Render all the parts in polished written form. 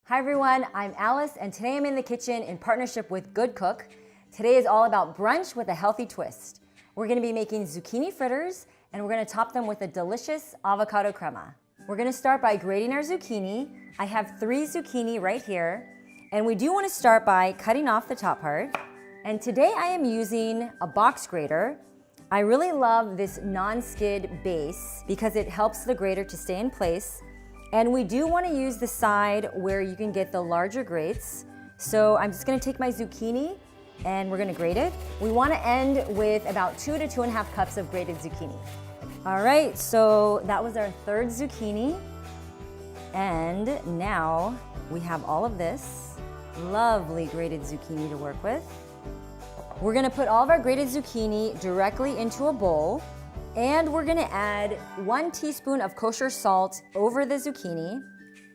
Hi everyone, I'm Alice and today I'm in the kitchen in partnership with GoodCook. Today is all about brunch with a healthy twist. We're going to be making zucchini fritters and we're going to top them with a delicious avocado crema. We're going to start by grating our zucchini. I have 3 zucchini right here and we do want to start by cutting off the top part. And today I am using a box grater. I really love this non-skid base because it helps the grater to stay in place. And we do want to use the side where you can get the larger grates. So I'm just going to take my zucchini and we're going to grate it. We want to end with about 2 to 2.5 cups of grated zucchini. All right, so that was our 3rd zucchini. And now we have all of this lovely grated zucchini to work with. We're going to put all of our grated zucchini directly into a bowl. And we're gonna add 1 teaspoon of kosher salt over the zucchini.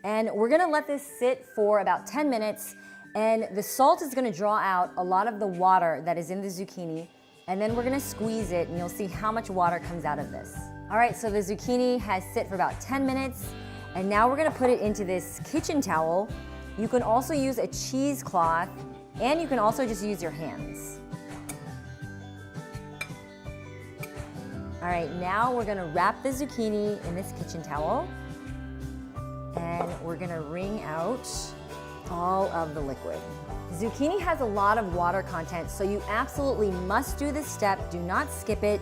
And we're gonna let this sit for about 10 minutes. And the salt is gonna draw out a lot of the water that is in the zucchini. And then we're gonna squeeze it and you'll see how much water comes out of this. All right, so the zucchini has sit for about 10 minutes. And now we're gonna put it into this kitchen towel. You can also use a cheesecloth and you can also just use your hands. All right, now we're gonna wrap the zucchini in this kitchen towel and we're gonna wring out all of the liquid. Zucchini has a lot of water content, so you absolutely must do this step. Do not skip it.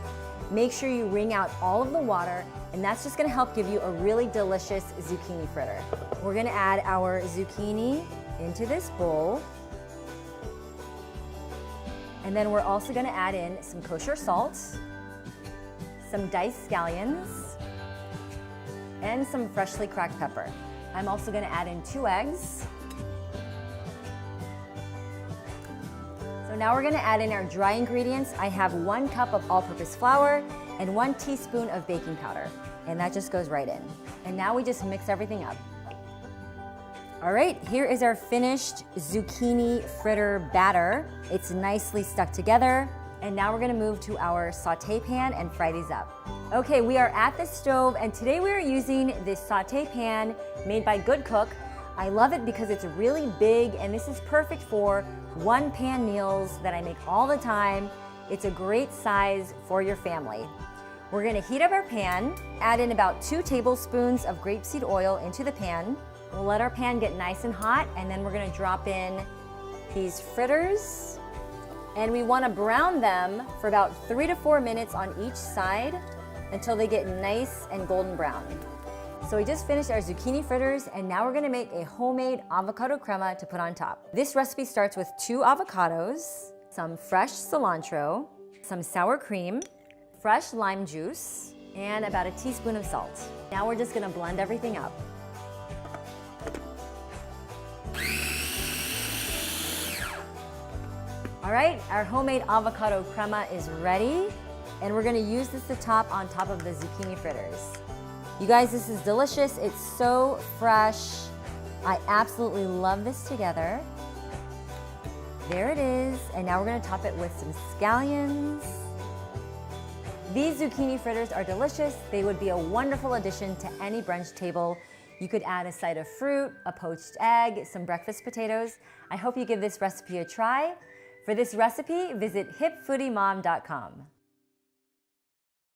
Make sure you wring out all of the water, and that's just gonna help give you a really delicious zucchini fritter. We're gonna add our zucchini into this bowl. And then we're also gonna add in some kosher salt, some diced scallions, and some freshly cracked pepper. I'm also gonna add in 2 eggs. So now we're gonna add in our dry ingredients. I have 1 cup of all-purpose flour and 1 teaspoon of baking powder, and that just goes right in. And now we just mix everything up. All right, here is our finished zucchini fritter batter. It's nicely stuck together. And now we're gonna move to our saute pan and fry these up. Okay, we are at the stove and today we are using this saute pan made by GoodCook. I love it because it's really big and this is perfect for 1-pan meals that I make all the time. It's a great size for your family. We're gonna heat up our pan, add in about 2 tablespoons of grapeseed oil into the pan. We'll let our pan get nice and hot and then we're gonna drop in these fritters. And we want to brown them for about 3 to 4 minutes on each side until they get nice and golden brown. So we just finished our zucchini fritters and now we're going to make a homemade avocado crema to put on top. This recipe starts with 2 avocados, some fresh cilantro, some sour cream, fresh lime juice, and about a teaspoon of salt. Now we're just going to blend everything up. All right, our homemade avocado crema is ready, and we're gonna use this to top on top of the zucchini fritters. You guys, this is delicious. It's so fresh. I absolutely love this together. There it is, and now we're gonna top it with some scallions. These zucchini fritters are delicious. They would be a wonderful addition to any brunch table. You could add a side of fruit, a poached egg, some breakfast potatoes. I hope you give this recipe a try. For this recipe, visit hipfoodiemom.com.